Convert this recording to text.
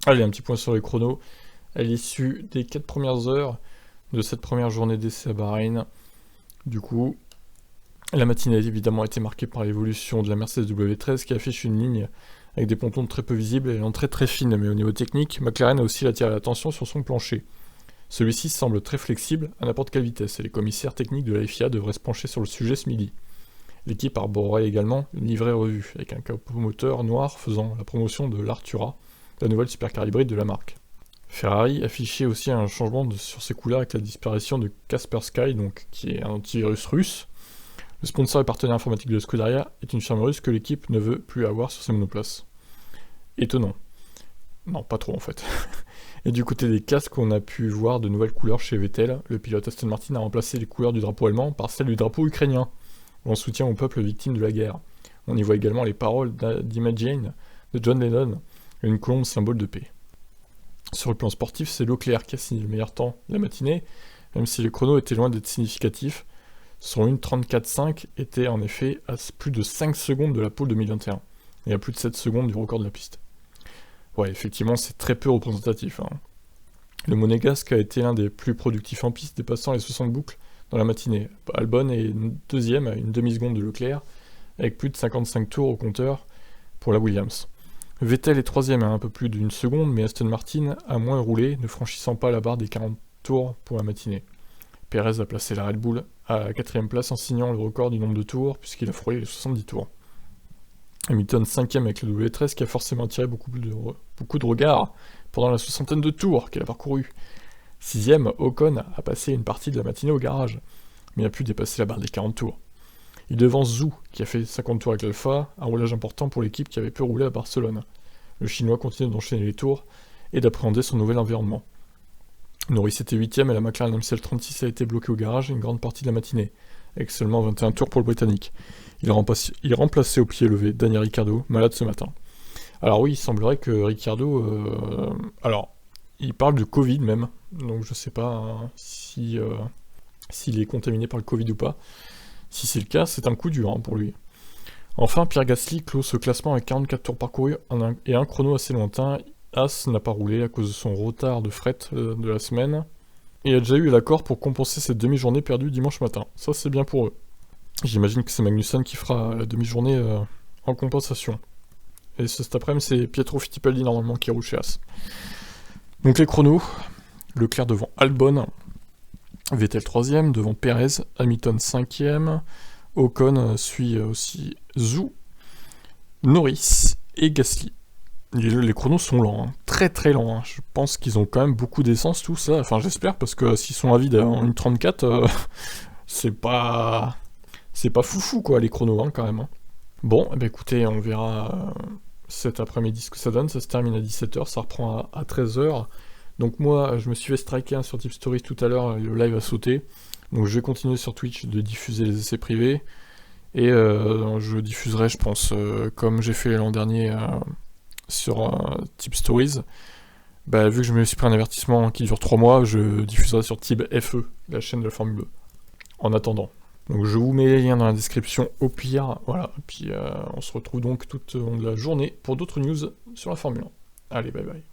Allez, un petit point sur les chronos. À l'issue des 4 premières heures de cette première journée d'essai à Bahreïn, du coup, la matinée a évidemment été marquée par l'évolution de la Mercedes W13 qui affiche une ligne avec des pontons très peu visibles et l'entrée très fine, mais au niveau technique, McLaren a aussi attiré l'attention sur son plancher. Celui-ci semble très flexible à n'importe quelle vitesse et les commissaires techniques de la FIA devraient se pencher sur le sujet ce midi. L'équipe arborerait également une livrée revue avec un capot moteur noir faisant la promotion de l'Artura, la nouvelle supercar hybride de la marque. Ferrari affichait aussi un changement sur ses couleurs avec la disparition de Kaspersky, donc qui est un antivirus russe. Le sponsor et partenaire informatique de Scuderia est une firme russe que l'équipe ne veut plus avoir sur ses monoplaces. Étonnant. Non, pas trop en fait. Et du côté des casques, on a pu voir de nouvelles couleurs chez Vettel. Le pilote Aston Martin a remplacé les couleurs du drapeau allemand par celles du drapeau ukrainien, en soutien au peuple victime de la guerre. On y voit également les paroles d'Imagine de John Lennon, une colombe symbole de paix. Sur le plan sportif, c'est Leclerc qui a signé le meilleur temps de la matinée, même si le chrono était loin d'être significatif. Son 1.34.5 était en effet à plus de 5 secondes de la pole 2021, et à plus de 7 secondes du record de la piste. Ouais, effectivement, c'est très peu représentatif. Le Monégasque a été l'un des plus productifs en piste, dépassant les 60 boucles dans la matinée. Albon est deuxième à une demi-seconde de Leclerc, avec plus de 55 tours au compteur pour la Williams. Vettel est troisième à un peu plus d'une seconde, mais Aston Martin a moins roulé, ne franchissant pas la barre des 40 tours pour la matinée. Perez a placé la Red Bull à la 4ème place en signant le record du nombre de tours, puisqu'il a frôlé les 70 tours. Hamilton 5ème avec le W13 qui a forcément attiré beaucoup de regards pendant la 60aine de tours qu'il a parcouru. 6ème, Ocon a passé une partie de la matinée au garage, mais a pu dépasser la barre des 40 tours. Il devance Zhou, qui a fait 50 tours avec l'Alpha, un roulage important pour l'équipe qui avait peu roulé à Barcelone. Le Chinois continue d'enchaîner les tours et d'appréhender son nouvel environnement. Norris était 8ème et la McLaren MCL36 a été bloquée au garage une grande partie de la matinée, avec seulement 21 tours pour le Britannique. Il remplaçait au pied levé Daniel Ricciardo, malade ce matin. Alors oui, il semblerait que Ricciardo... alors, il parle de Covid même, donc je sais pas s'il est contaminé par le Covid ou pas. Si c'est le cas, c'est un coup dur pour lui. Enfin, Pierre Gasly clôt ce classement avec 44 tours parcourus et un chrono assez lointain. As n'a pas roulé à cause de son retard de fret de la semaine, et a déjà eu l'accord pour compenser cette demi-journée perdue dimanche matin. Ça, c'est bien pour eux. J'imagine que c'est Magnussen qui fera la demi-journée en compensation. Et cet après-midi, c'est Pietro Fittipaldi normalement qui roule chez As. Donc les chronos, Leclerc devant Albon, Vettel 3ème, devant Perez, Hamilton 5ème, Ocon suit aussi Zhou, Norris et Gasly. Les chronos sont lents, très très lents. Je pense qu'ils ont quand même beaucoup d'essence, tout ça. Enfin, j'espère, parce que s'ils sont avides en une 34, c'est pas foufou, quoi, les chronos, quand même. Bon, bah écoutez, on verra cet après-midi ce que ça donne. Ça se termine à 17h, ça reprend à 13h. Donc moi, je me suis fait striker sur Tip Stories tout à l'heure, le live a sauté. Donc je vais continuer sur Twitch de diffuser les essais privés. Et je diffuserai, je pense, comme j'ai fait l'an dernier sur Tip Stories. Bah, vu que je me suis pris un avertissement qui dure 3 mois, je diffuserai sur Tib FE, la chaîne de la Formule 2. En attendant. Donc je vous mets les liens dans la description au pire. Voilà. Et puis on se retrouve donc tout au long de la journée pour d'autres news sur la Formule 1. Allez, bye bye.